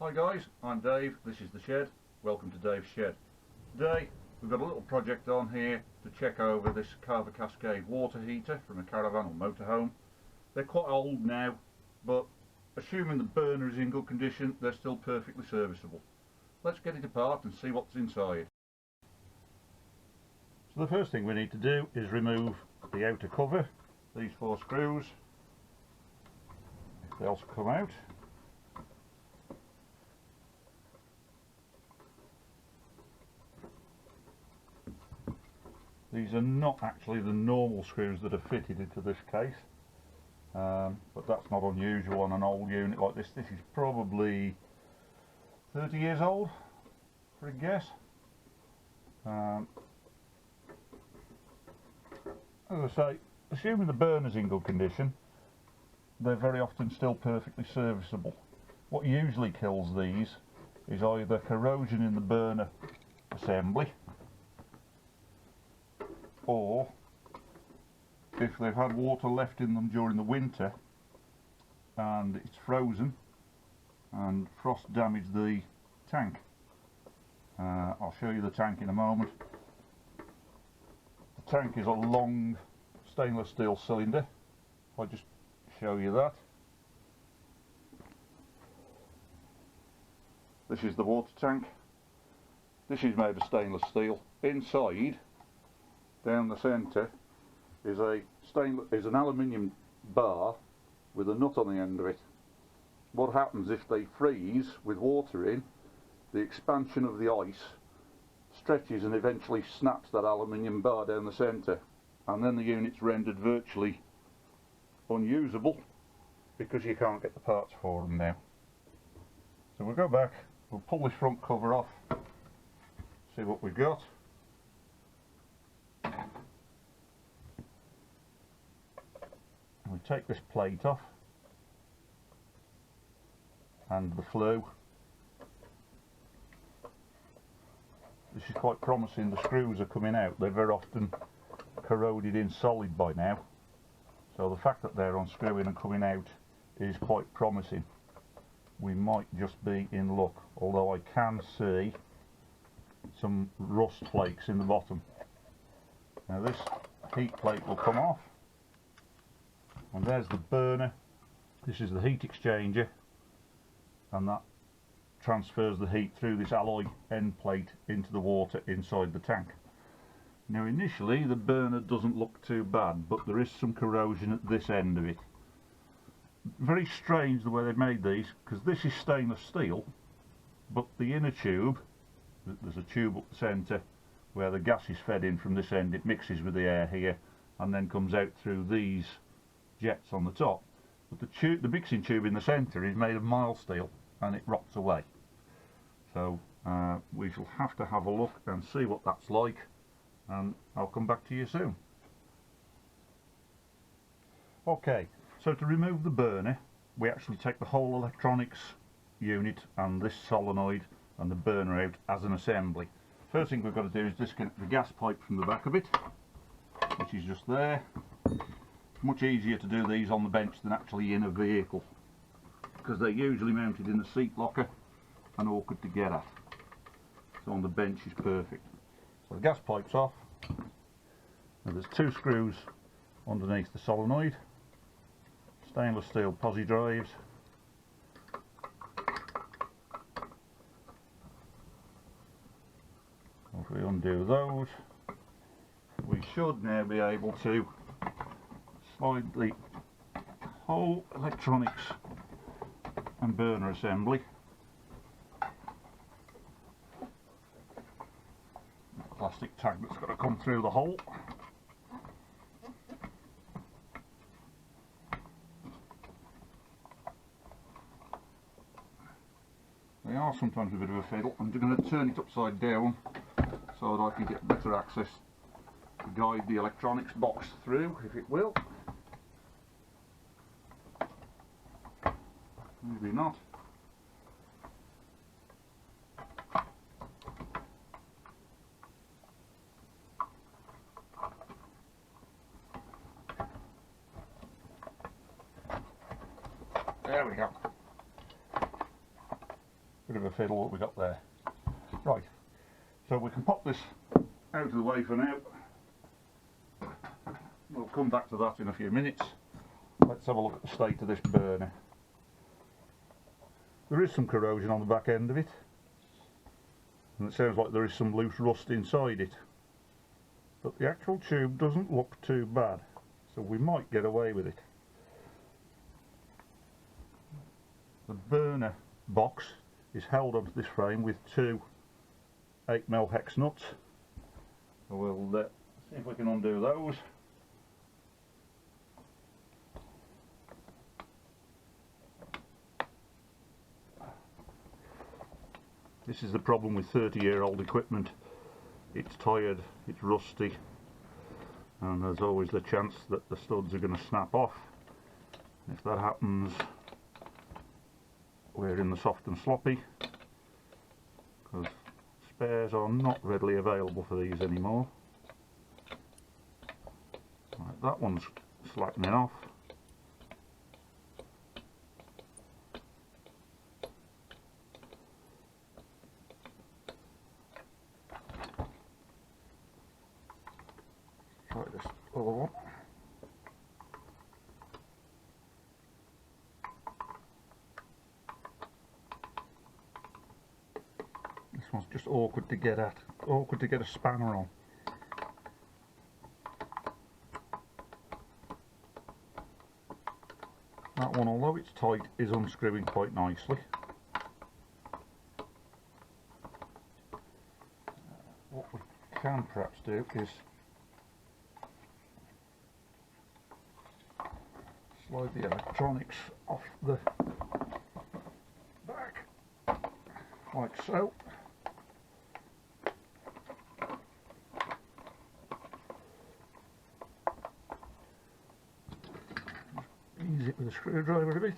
Hi guys, I'm Dave, this is The Shed. Welcome to Dave's Shed. Today we've got a little project on here to check over this Carver Cascade water heater from a caravan or motorhome. They're quite old now, but assuming the burner is in good condition, they're still perfectly serviceable. Let's get it apart and see what's inside. So the first thing we need to do is remove the outer cover, these 4 screws. They also come out. These are not actually the normal screws that are fitted into this case, but that's not unusual on an old unit like this. This is probably 30 years old, for a guess. As I say, assuming the burner's in good condition, they're very often still perfectly serviceable. What usually kills these is either corrosion in the burner assembly, or if they've had water left in them during the winter and it's frozen and frost damaged the tank. I'll show you the tank in a moment. The tank is a long stainless steel cylinder. I'll just show you that. This is the water tank. This is made of stainless steel. Inside, down the centre, is an aluminium bar with a nut on the end of it. What happens if they freeze with water in, the expansion of the ice stretches and eventually snaps that aluminium bar down the centre, and then the unit's rendered virtually unusable because you can't get the parts for them now. So we'll go back, we'll pull this front cover off, see what we've got. We take this plate off and the flue. This is quite promising. The screws are coming out. They're very often corroded in solid by now, so the fact that they're unscrewing and coming out is quite promising. We might just be in luck, although I can see some rust flakes in the bottom. Now this heat plate will come off, and there's the burner. This is the heat exchanger, and that transfers the heat through this alloy end plate into the water inside the tank. Now initially the burner doesn't look too bad, but there is some corrosion at this end of it. Very strange the way they've made these, because this is stainless steel, but the inner tube, there's a tube up the centre where the gas is fed in from this end. It mixes with the air here and then comes out through these jets on the top, but the mixing tube in the centre is made of mild steel and it rots away. So we shall have to have a look and see what that's like, and I'll come back to you soon. Okay, so to remove the burner, we actually take the whole electronics unit and this solenoid and the burner out as an assembly. First thing we've got to do is disconnect the gas pipe from the back of it, which is just there. Much easier to do these on the bench than actually in a vehicle, because they're usually mounted in the seat locker and awkward to get at. So on the bench is perfect. So the gas pipe's off. Now there's 2 screws underneath the solenoid, stainless steel posi drives. If we undo those, we should now be able to slide the whole electronics and burner assembly. The plastic tag that's got to come through the hole. They are sometimes a bit of a fiddle. I'm just going to turn it upside down so that I can get better access to guide the electronics box through, if it will. Maybe not. There we go. Bit of a fiddle what we got there. Right, so we can pop this out of the way for now. We'll come back to that in a few minutes. Let's have a look at the state of this burner. There is some corrosion on the back end of it, and it sounds like there is some loose rust inside it, but the actual tube doesn't look too bad, so we might get away with it. The burner box is held onto this frame with two 8mm hex nuts. So we'll see if we can undo those. This is the problem with 30-year-old equipment. It's tired, it's rusty, and there's always the chance that the studs are going to snap off. If that happens, we're in the soft and sloppy, because spares are not readily available for these anymore. Right, that one's slackening off. Try this other one. This one's just awkward to get at, awkward to get a spanner on. That one, although it's tight, is unscrewing quite nicely. What we can perhaps do is slide the electronics off the back, like so. Ease it with a screwdriver a bit.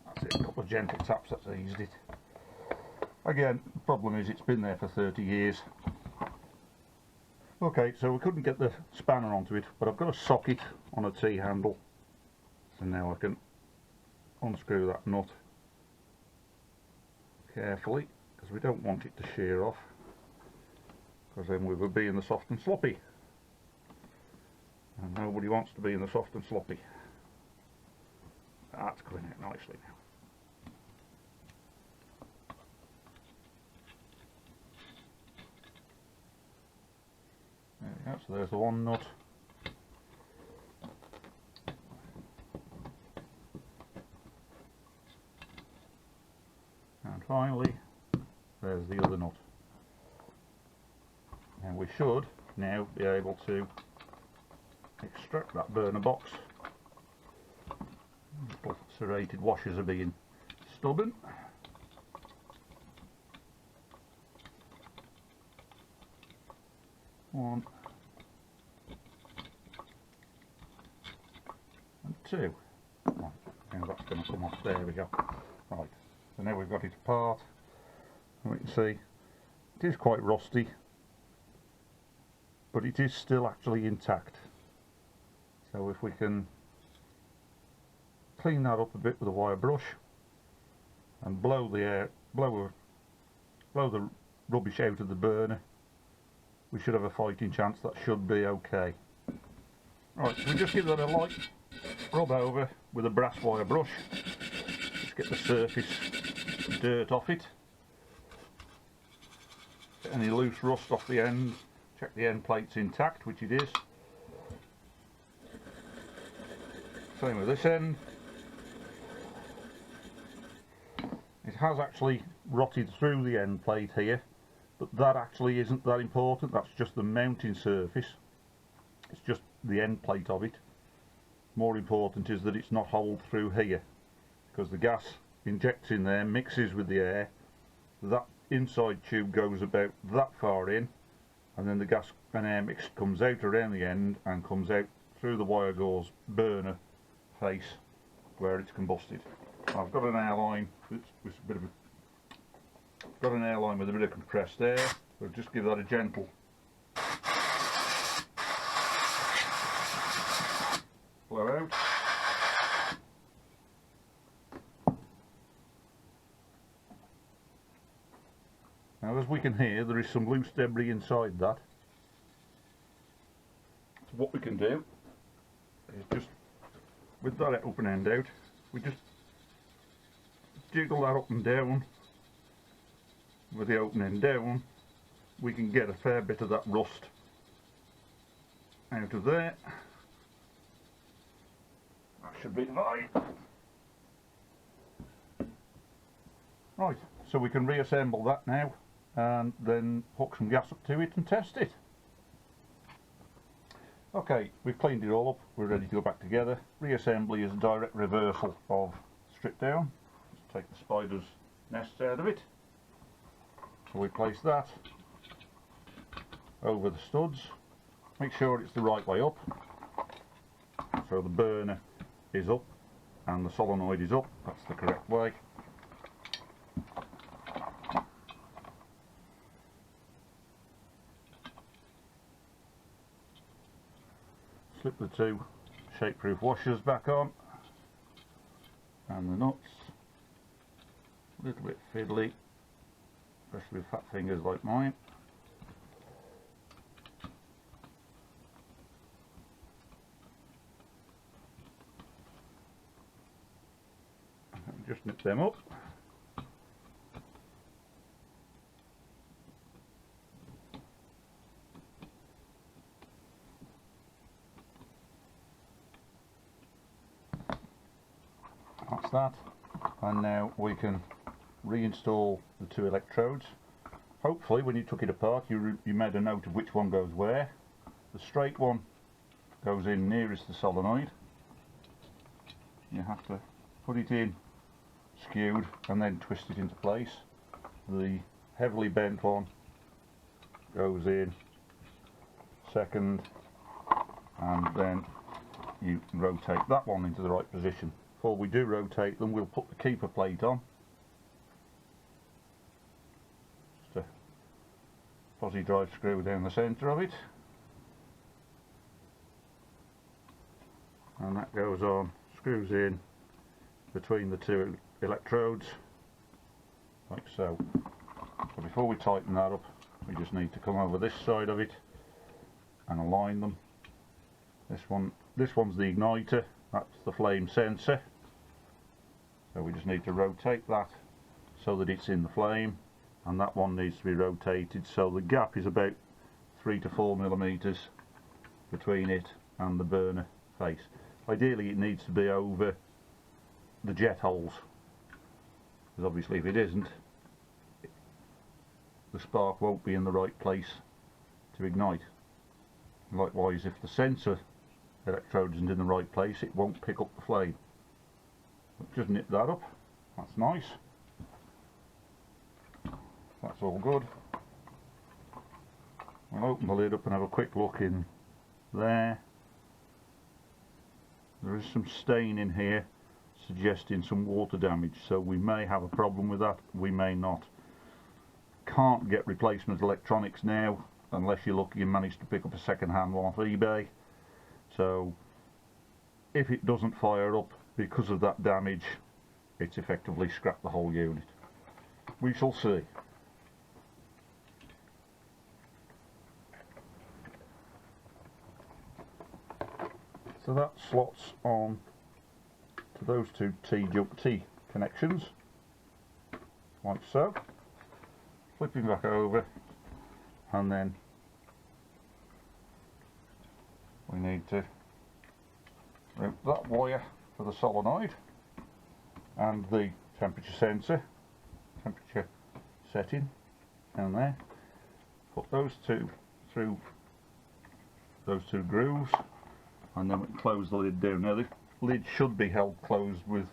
That's it, a couple of gentle taps, that's eased it. Again, the problem is it's been there for 30 years. Okay, so we couldn't get the spanner onto it, but I've got a socket on a T-handle, so now I can unscrew that nut carefully, because we don't want it to shear off, because then we would be in the soft and sloppy, and nobody wants to be in the soft and sloppy. That's coming out nicely now. There we go, so there's the one nut. And finally, there's the other nut. And we should now be able to extract that burner box. Little serrated washers are being stubborn. One and two. Right, now that's going to come off. There we go. Right. So now we've got it apart, and we can see it is quite rusty, but it is still actually intact. So if we can clean that up a bit with a wire brush and blow the rubbish out of the burner, we should have a fighting chance. That should be okay. Right, so we just give that a light rub over with a brass wire brush. Just get the surface dirt off it. Get any loose rust off the end. Check the end plate's intact, which it is. Same with this end. It has actually rotted through the end plate here, but that actually isn't that important. That's just the mounting surface. It's just the end plate of it. More important is that it's not holed through here, because the gas injects in there, mixes with the air. That inside tube goes about that far in, and then the gas and air mix comes out around the end and comes out through the wire gauze burner face where it's combusted. I've got an airline with a bit of got an airline with a bit of compressed air. We'll just give that a gentle blow out. Now, as we can hear, there is some loose debris inside that. So what we can do is just, with that open end out, we just jiggle that up and down. With the open end down, we can get a fair bit of that rust out of there. That should be fine. Right, so we can reassemble that now and then hook some gas up to it and test it. Okay, we've cleaned it all up, we're ready to go back together. Reassembly is a direct reversal of strip down. Let's take the spider's nests out of it. So we place that over the studs, make sure it's the right way up, so the burner is up and the solenoid is up, that's the correct way. Slip the two shape-proof washers back on, and the nuts, a little bit fiddly, especially with fat fingers like mine. Just nip them up. That's that, and now we can reinstall the two electrodes. Hopefully when you took it apart you made a note of which one goes where. The straight one goes in nearest the solenoid. You have to put it in skewed and then twist it into place. The heavily bent one goes in second, and then you rotate that one into the right position. Before we do rotate them, we'll put the keeper plate on. Just a posi drive screw down the centre of it, and that goes on, screws in between the two electrodes like so. So before we tighten that up, we just need to come over this side of it and align them. This one's the igniter, that's the flame sensor. So we just need to rotate that so that it's in the flame, and that one needs to be rotated so the gap is about 3 to 4 millimeters between it and the burner face. Ideally it needs to be over the jet holes, because obviously if it isn't, the spark won't be in the right place to ignite. Likewise, if the sensor electrode isn't in the right place, it won't pick up the flame. Just nip that up, that's nice. That's all good. We'll open the lid up and have a quick look in there. There is some stain in here suggesting some water damage, so we may have a problem with that, we may not. Can't get replacement electronics now unless you're lucky and manage to pick up a second-hand one off eBay. So if it doesn't fire up because of that damage, it's effectively scrapped the whole unit. We shall see. So that slots on to those two T connections, like so. Flipping back over, and then we need to route that wire for the solenoid and the temperature sensor, temperature setting down there. Put those two through those two grooves, and then we can close the lid down. Now the lid should be held closed with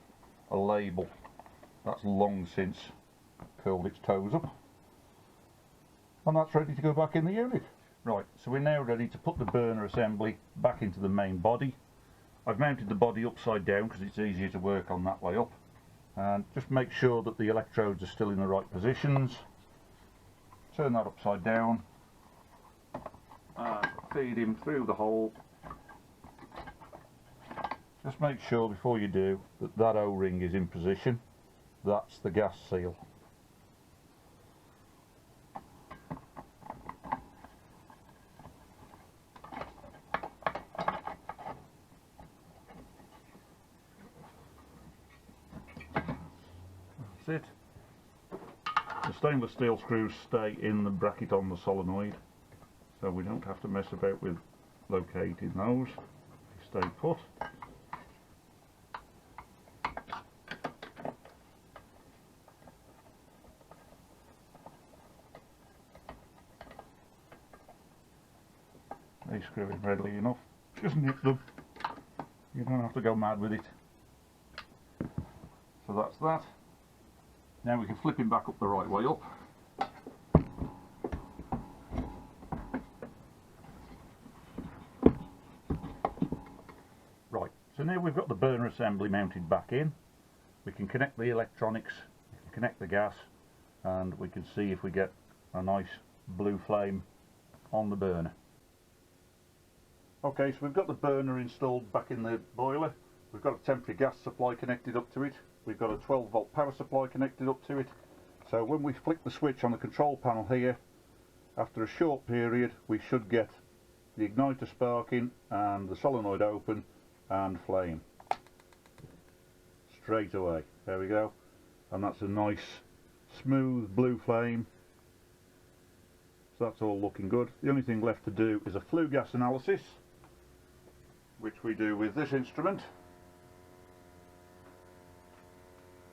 a label. That's long since curled its toes up. And that's ready to go back in the unit. Right, so we're now ready to put the burner assembly back into the main body. I've mounted the body upside down because it's easier to work on that way up. And just make sure that the electrodes are still in the right positions. turn that upside down and feed him through the hole. Just make sure before you do that that O-ring is in position. That's the gas seal. It. The stainless steel screws stay in the bracket on the solenoid, so we don't have to mess about with locating those. They stay put. They screw in readily enough. Just nip them. You don't have to go mad with it. So that's that. Now we can flip him back up the right way up. Right, so now we've got the burner assembly mounted back in. We can connect the electronics, we can connect the gas, and we can see if we get a nice blue flame on the burner. Okay, so we've got the burner installed back in the boiler. We've got a temporary gas supply connected up to it. We've got a 12 volt power supply connected up to it. So when we flick the switch on the control panel here, after a short period we should get the igniter sparking and the solenoid open and flame. Straight away. There we go. And that's a nice smooth blue flame. So that's all looking good. The only thing left to do is a flue gas analysis, which we do with this instrument.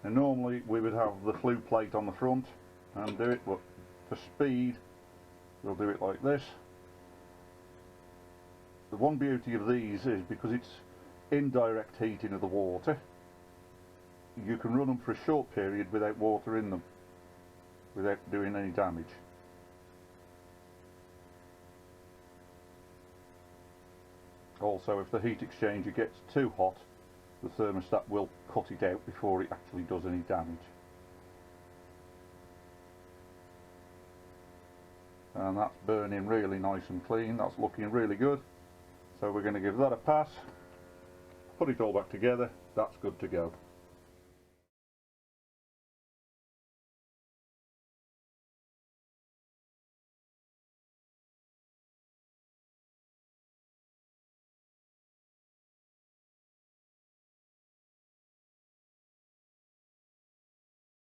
And normally we would have the flue plate on the front and do it, but for speed we'll do it like this. The one beauty of these is because it's indirect heating of the water, you can run them for a short period without water in them, without doing any damage. Also, if the heat exchanger gets too hot, the thermostat will cut it out before it actually does any damage. And that's burning really nice and clean. That's looking really good. So we're going to give that a pass, put it all back together. That's good to go.